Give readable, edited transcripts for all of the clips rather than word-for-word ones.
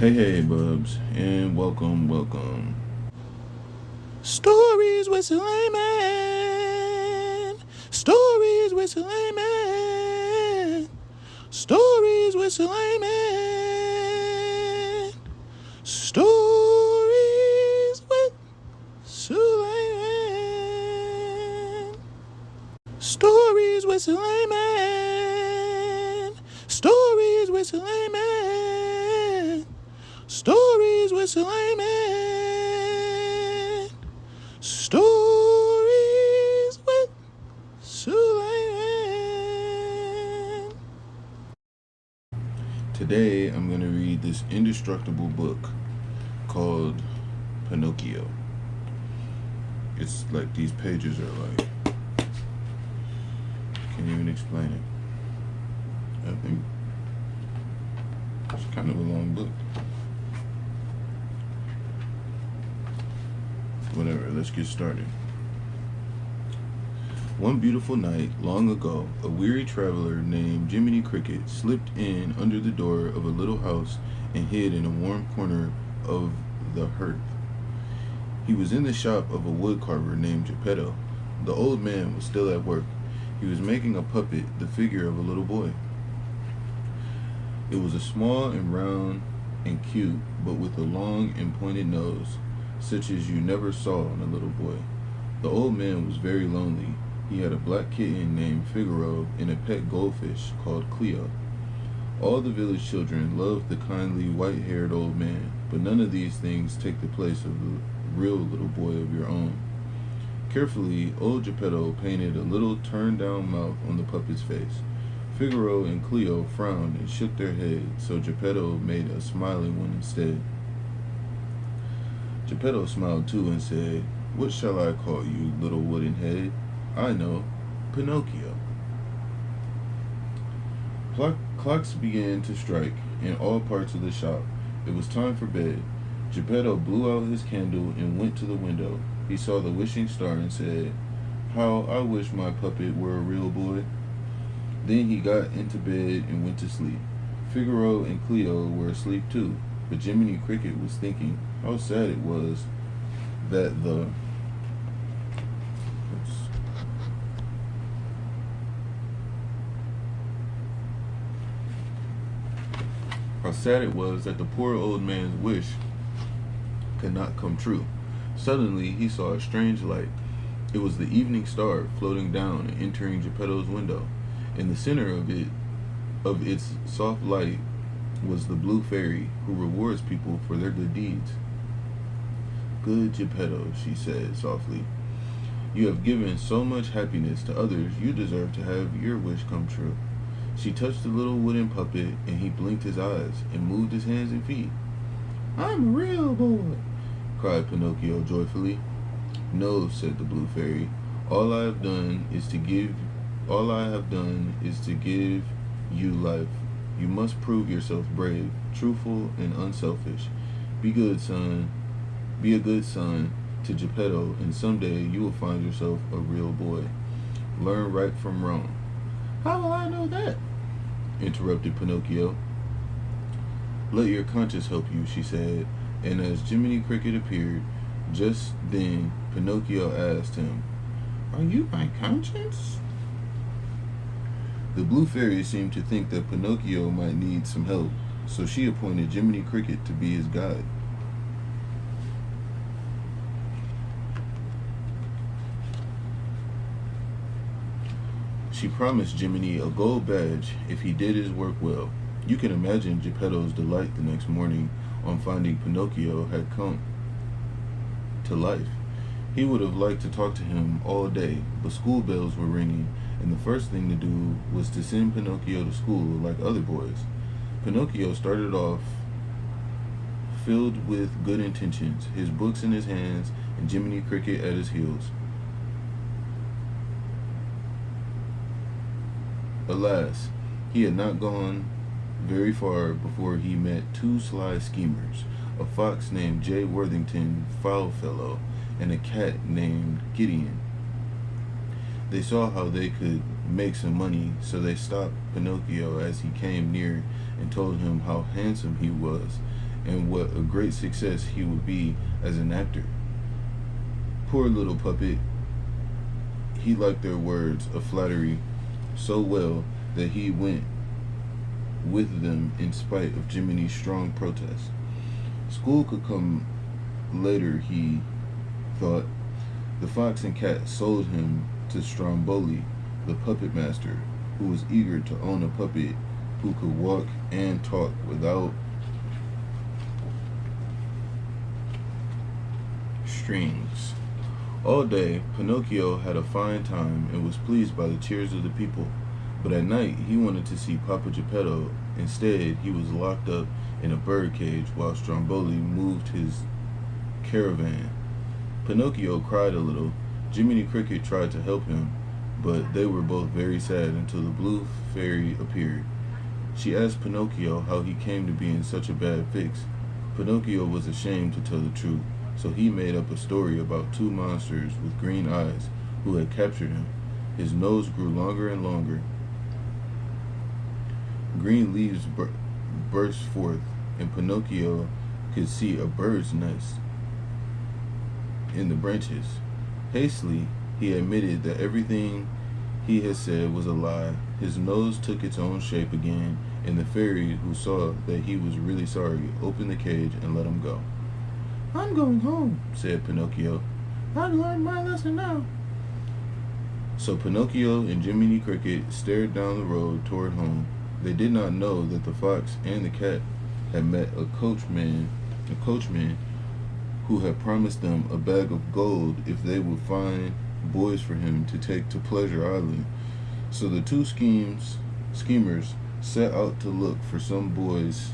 Hey, bubs, and welcome. Stories with Sulaiman. Stories with Sulaiman. Stories with Sulaiman. Stories with Sulaiman. Stories with Sulaiman. Stories with Sulaiman. Stories with Sulaiman. Stories with Sulaiman. Today I'm going to read this indestructible book called Pinocchio. It's like these pages are like, can't even explain it. I think it's kind of a long book. Whatever, let's get started. One beautiful night, long ago, a weary traveler named Jiminy Cricket slipped in under the door of a little house and hid in a warm corner of the hearth. He was in the shop of a woodcarver named Geppetto. The old man was still at work. He was making a puppet, the figure of a little boy. It was a small and round and cute, but with a long and pointed nose, such as you never saw in a little boy. The old man was very lonely. He had a black kitten named Figaro and a pet goldfish called Cleo. All the village children loved the kindly white-haired old man, but none of these things take the place of the real little boy of your own. Carefully, old Geppetto painted a little turned-down mouth on the puppet's face. Figaro and Cleo frowned and shook their heads, so Geppetto made a smiling one instead. Geppetto smiled too and said, "What shall I call you, little wooden head? I know, Pinocchio." Clocks began to strike in all parts of the shop. It was time for bed. Geppetto blew out his candle and went to the window. He saw the wishing star and said, "How I wish my puppet were a real boy." Then he got into bed and went to sleep. Figaro and Cleo were asleep too, but Jiminy Cricket was thinking how sad it was that the poor old man's wish could not come true. Suddenly he saw a strange light. It was the evening star floating down and entering Geppetto's window. In the center of its soft light was the blue fairy who rewards people for their good deeds. "Good Geppetto," she said softly, "you have given so much happiness to others, you deserve to have your wish come true." She touched the little wooden puppet, and he blinked his eyes and moved his hands and feet. "I'm a real boy," cried Pinocchio joyfully. "No," said the blue fairy, All I have done is to give you life. You must prove yourself brave, truthful, and unselfish. Be a good son to Geppetto, and someday you will find yourself a real boy. Learn right from wrong." "How will I know that?" interrupted Pinocchio. "Let your conscience help you," she said, and as Jiminy Cricket appeared, just then Pinocchio asked him, "Are you my conscience?" The blue fairy seemed to think that Pinocchio might need some help, so she appointed Jiminy Cricket to be his guide. She promised Jiminy a gold badge if he did his work well. You can imagine Geppetto's delight the next morning on finding Pinocchio had come to life. He would have liked to talk to him all day, but school bells were ringing, and the first thing to do was to send Pinocchio to school like other boys. Pinocchio started off filled with good intentions, his books in his hands and Jiminy Cricket at his heels. Alas, he had not gone very far before he met two sly schemers, a fox named J. Worthington Foulfellow and a cat named Gideon. They saw how they could make some money, so they stopped Pinocchio as he came near and told him how handsome he was and what a great success he would be as an actor. Poor little puppet, he liked their words of flattery so well that he went with them in spite of Jiminy's strong protest. School could come later, he thought. The fox and cat sold him to Stromboli, the puppet master, who was eager to own a puppet who could walk and talk without strings. All day, Pinocchio had a fine time and was pleased by the cheers of the people. But at night, he wanted to see Papa Geppetto. Instead, he was locked up in a bird cage while Stromboli moved his caravan. Pinocchio cried a little. Jiminy Cricket tried to help him, but they were both very sad until the blue fairy appeared. She asked Pinocchio how he came to be in such a bad fix. Pinocchio was ashamed to tell the truth, so he made up a story about two monsters with green eyes who had captured him. His nose grew longer and longer. Green leaves burst forth, and Pinocchio could see a bird's nest in the branches. Hastily, he admitted that everything he had said was a lie. His nose took its own shape again, and the fairy, who saw that he was really sorry, opened the cage and let him go. "I'm going home," said Pinocchio. "I've learned my lesson now." So Pinocchio and Jiminy Cricket stared down the road toward home. They did not know that the fox and the cat had met a coachman who had promised them a bag of gold if they would find boys for him to take to Pleasure Island. So the two schemers set out to look for some boys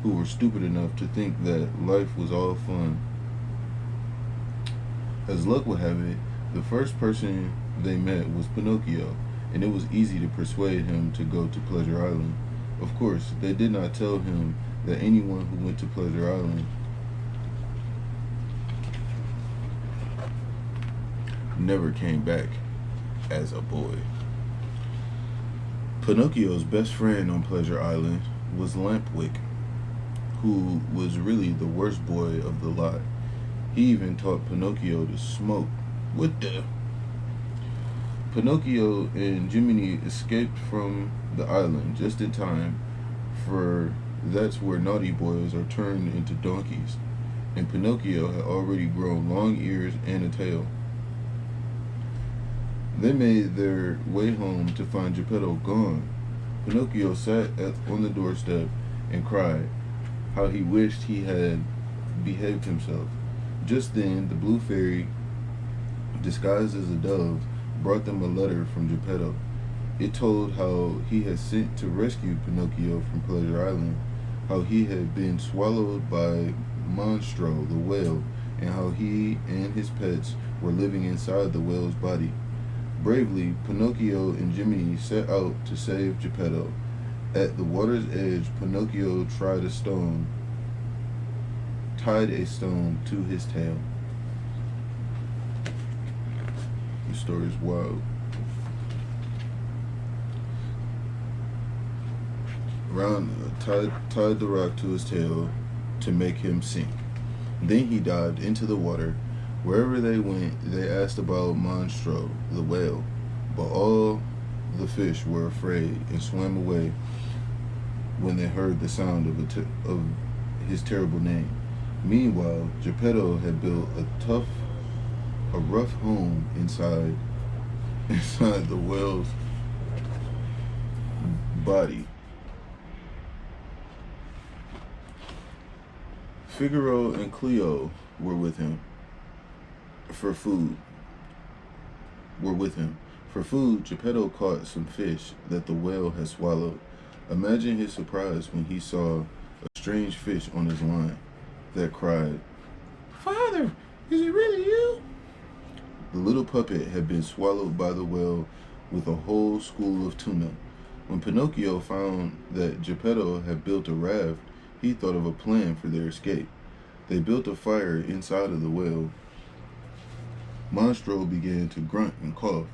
who were stupid enough to think that life was all fun. As luck would have it, the first person they met was Pinocchio, and it was easy to persuade him to go to Pleasure Island. Of course, they did not tell him that anyone who went to Pleasure Island never came back as a boy. Pinocchio's best friend on Pleasure Island was Lampwick, who was really the worst boy of the lot. He even taught Pinocchio to smoke. What the? Pinocchio and Jiminy escaped from the island just in time, for that's where naughty boys are turned into donkeys, and Pinocchio had already grown long ears and a tail. They made their way home to find Geppetto gone. Pinocchio sat on the doorstep and cried how he wished he had behaved himself. Just then, the blue fairy, disguised as a dove, brought them a letter from Geppetto. It told how he had sent to rescue Pinocchio from Pleasure Island, how he had been swallowed by Monstro, the whale, and how he and his pets were living inside the whale's body. Bravely, Pinocchio and Jiminy set out to save Geppetto. At the water's edge, Pinocchio tied a stone to his tail. The story's wild. Tied the rock to his tail to make him sink. Then he dived into the water. Wherever they went, they asked about Monstro, the whale, but all the fish were afraid and swam away when they heard the sound of his terrible name. Meanwhile, Geppetto had built a rough home inside the whale's body. Figaro and Cleo were with him. For food, Geppetto caught some fish that the whale had swallowed. Imagine his surprise when he saw a strange fish on his line that cried, "Father, is it really you?" The little puppet had been swallowed by the whale with a whole school of tuna. When Pinocchio found that Geppetto had built a raft, he thought of a plan for their escape. They built a fire inside of the whale. Monstro began to grunt and cough.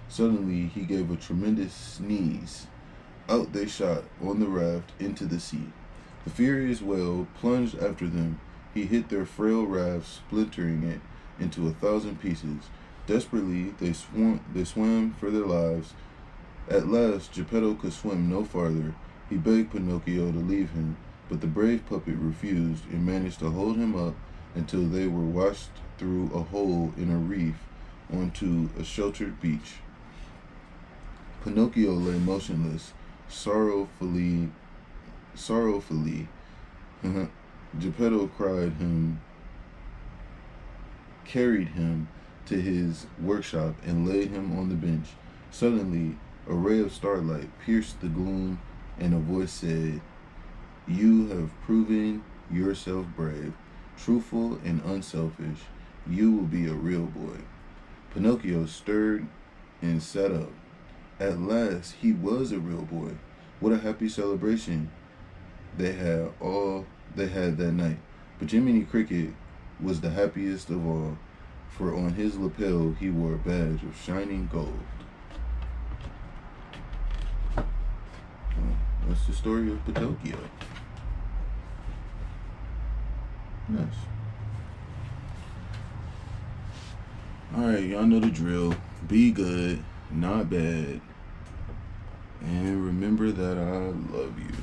Suddenly, he gave a tremendous sneeze. Out they shot on the raft into the sea. The furious whale plunged after them. He hit their frail raft, splintering it into 1,000 pieces. Desperately, they swam for their lives. At last, Geppetto could swim no farther. He begged Pinocchio to leave him, but the brave puppet refused and managed to hold him up until they were washed through a hole in a reef onto a sheltered beach. Pinocchio lay motionless, sorrowfully. Geppetto carried him to his workshop and laid him on the bench. Suddenly, a ray of starlight pierced the gloom, and a voice said, "You have proven yourself brave, truthful, and unselfish. You will be a real boy." Pinocchio stirred and sat up. At last, he was a real boy. What a happy celebration they had that night. But Jiminy Cricket was the happiest of all, for on his lapel he wore a badge of shining gold. That's the story of Pinocchio. Yes. Alright, y'all know the drill. Be good, not bad. And remember that I love you.